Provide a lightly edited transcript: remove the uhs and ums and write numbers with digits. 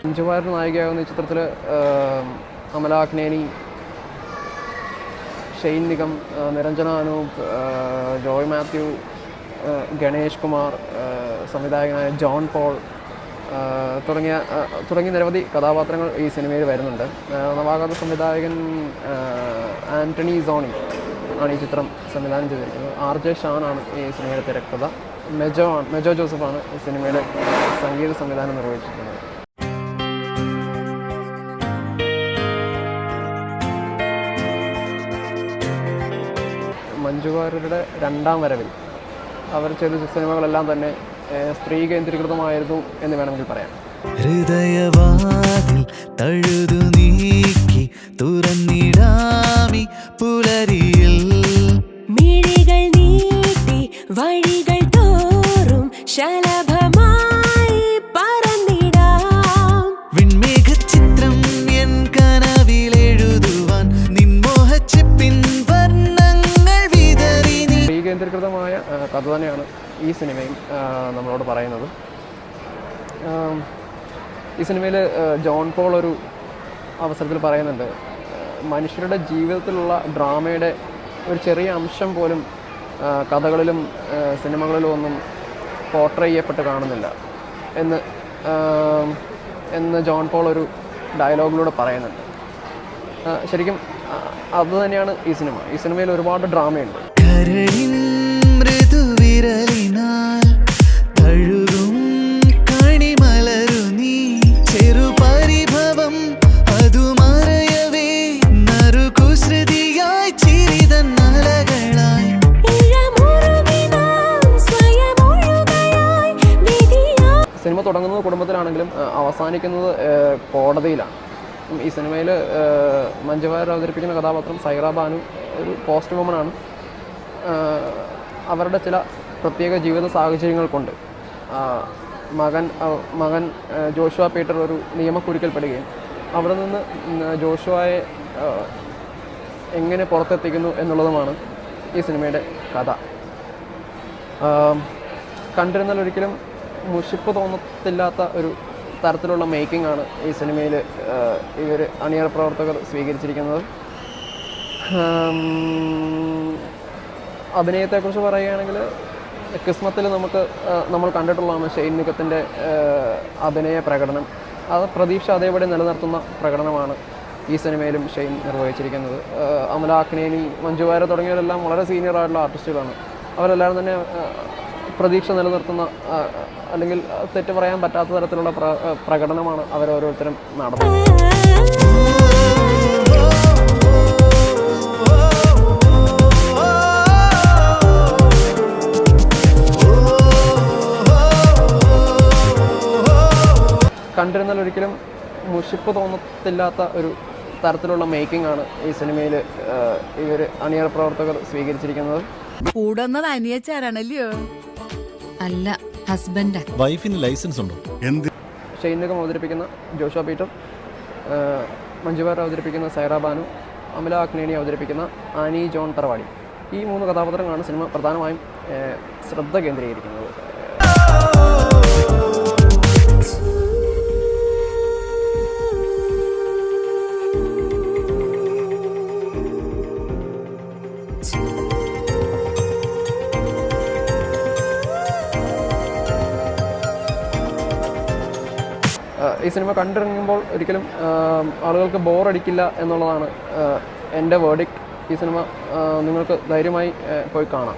മഞ്ജു വാര്യർ നായികയാകുന്ന ഈ ചിത്രത്തിൽ അമല അക്നേനി, ഷെയ്ൻ നിഗം, നിരഞ്ജന അനൂപ്, ജോയ് മാത്യു, ഗണേഷ് കുമാർ, സംവിധായകനായ ജോൺ പോൾ തുടങ്ങിയ നിരവധി കഥാപാത്രങ്ങൾ ഈ സിനിമയിൽ വരുന്നുണ്ട്. നവാഗത സംവിധായകൻ ആൻ്റണി സോണി ആണ് ഈ ചിത്രം സംവിധാനം ചെയ്തിരിക്കുന്നത്. RJ ഷാനാണ് ഈ സിനിമയുടെ തിരക്കഥ. മെജോ ജോസഫാണ് ഈ സിനിമയുടെ സംഗീത സംവിധാനം നിർവഹിച്ചിരിക്കുന്നത്. മഞ്ജു വാര്യരുടെ രണ്ടാം വരവിൽ അവർ ചെയ്ത സിനിമകളെല്ലാം തന്നെ സ്ത്രീ കേന്ദ്രീകൃതമായിരുന്നു എന്ന് വേണമെങ്കിൽ പറയാം. ഹൃദയവാതിൽ തഴുതു നീക്കി തുറന്നിടാമി പുലരിയിൽ മിഴികൾ നീട്ടി വഴികൾ തോറും ശലഭമായി പറന്നിടാം വിൺമേഘചിത്രം എൻ കനവിലെഴുതുവാൻ നിൻമോഹച്ചിപ്പിൻ വർണ്ണങ്ങൾ വിതറി. സ്ത്രീ കേന്ദ്രീകൃതമായ കഥ തന്നെയാണ് ഈ സിനിമയും നമ്മളോട് പറയുന്നത്. ഈ സിനിമയിൽ ജോൺ പോൾ ഒരു അവസരത്തിൽ പറയുന്നുണ്ട്, മനുഷ്യരുടെ ജീവിതത്തിലുള്ള ഡ്രാമയുടെ ഒരു ചെറിയ അംശം പോലും കഥകളിലും സിനിമകളിലും ഒന്നും പോർട്രേ ചെയ്യപ്പെട്ട് കാണുന്നില്ല എന്ന് ജോൺ പോൾ ഒരു ഡയലോഗിലൂടെ പറയുന്നുണ്ട്. ശരിക്കും അത് തന്നെയാണ് ഈ സിനിമ. ഈ സിനിമയിൽ ഒരുപാട് ഡ്രാമയുണ്ട്. സിനിമ തുടങ്ങുന്നത് കുടുംബത്തിലാണെങ്കിലും അവസാനിക്കുന്നത് കോടതിയിലാണ്. ഈ സിനിമയിൽ മഞ്ജു വാര്യർ അവതരിപ്പിക്കുന്ന കഥാപാത്രം സൈറ ബാനു ഒരു പോസ്റ്റ് വുമണാണ്. അവരുടെ ചില പ്രത്യേക ജീവിത സാഹചര്യങ്ങൾ കൊണ്ട് മകൻ ജോഷുവ പീറ്റർ ഒരു നിയമക്കുരുക്കിൽപ്പെടുകയും അവിടെ നിന്ന് ജോഷുവയെ എങ്ങനെ പുറത്തെത്തിക്കുന്നു എന്നുള്ളതുമാണ് ഈ സിനിമയുടെ കഥ. കണ്ടിരുന്നാൽ ഒരിക്കലും മുഷിപ്പ് തോന്നത്തില്ലാത്ത ഒരു തരത്തിലുള്ള മേക്കിംഗ് ആണ് ഈ സിനിമയിൽ ഇവർ അണിയറ പ്രവർത്തകർ സ്വീകരിച്ചിരിക്കുന്നത്. അഭിനയത്തെക്കുറിച്ച് പറയുകയാണെങ്കിൽ കിസ്മത്തിൽ നമ്മൾ കണ്ടിട്ടുള്ളതാണ് ഷെയ്ൻ നിഗത്തിൻ്റെ അഭിനയ പ്രകടനം. അത് പ്രതീക്ഷ അതേപടി നിലനിർത്തുന്ന പ്രകടനമാണ് ഈ സിനിമയിലും ഷെയ്ൻ നിർവഹിച്ചിരിക്കുന്നത്. അമല അക്നേനി, മഞ്ജു വാര്യർ തുടങ്ങിയവരെല്ലാം വളരെ സീനിയറായിട്ടുള്ള ആർട്ടിസ്റ്റുകളാണ്. അവരെല്ലാവരും തന്നെ പ്രതീക്ഷ നിലനിർത്തുന്ന അല്ലെങ്കിൽ തെറ്റ് പറയാൻ പറ്റാത്ത തരത്തിലുള്ള പ്രകടനമാണ് അവരോരോരുത്തരും നടത്തുന്നത്. കണ്ടിരുന്നാൽ ഒരിക്കലും മുഷിപ്പ് തോന്നത്തില്ലാത്ത ഒരു തരത്തിലുള്ള മേക്കിംഗ് ആണ് ഈ സിനിമയിൽ ഇവർ അണിയറ പ്രവർത്തകർ സ്വീകരിച്ചിരിക്കുന്നത്. കൂടുന്നത് അനിയച്ചാരാണല്ലോ. അല്ല, ഹസ്ബൻഡാ. വൈഫിന് ലൈസൻസ് ഉണ്ടോ? ഷെയ്ൻ നിഗം അവതരിപ്പിക്കുന്ന ജോഷുവ പീറ്റർ, മഞ്ജു വാര്യർ അവതരിപ്പിക്കുന്ന സൈറ ബാനു, അമല അക്നേനി അവതരിപ്പിക്കുന്ന ആനി ജോൺ തറവാടി, ഈ 3 കഥാപാത്രങ്ങളാണ് സിനിമ പ്രധാനമായും ശ്രദ്ധ കേന്ദ്രീകരിക്കുന്നത്. ഈ സിനിമ കണ്ടിറങ്ങുമ്പോൾ ഒരിക്കലും ആളുകൾക്ക് ബോറടിക്കില്ല എന്നുള്ളതാണ് എൻ്റെ വേർഡിക്റ്റ്. ഈ സിനിമ നിങ്ങൾക്ക് ധൈര്യമായി പോയി കാണാം.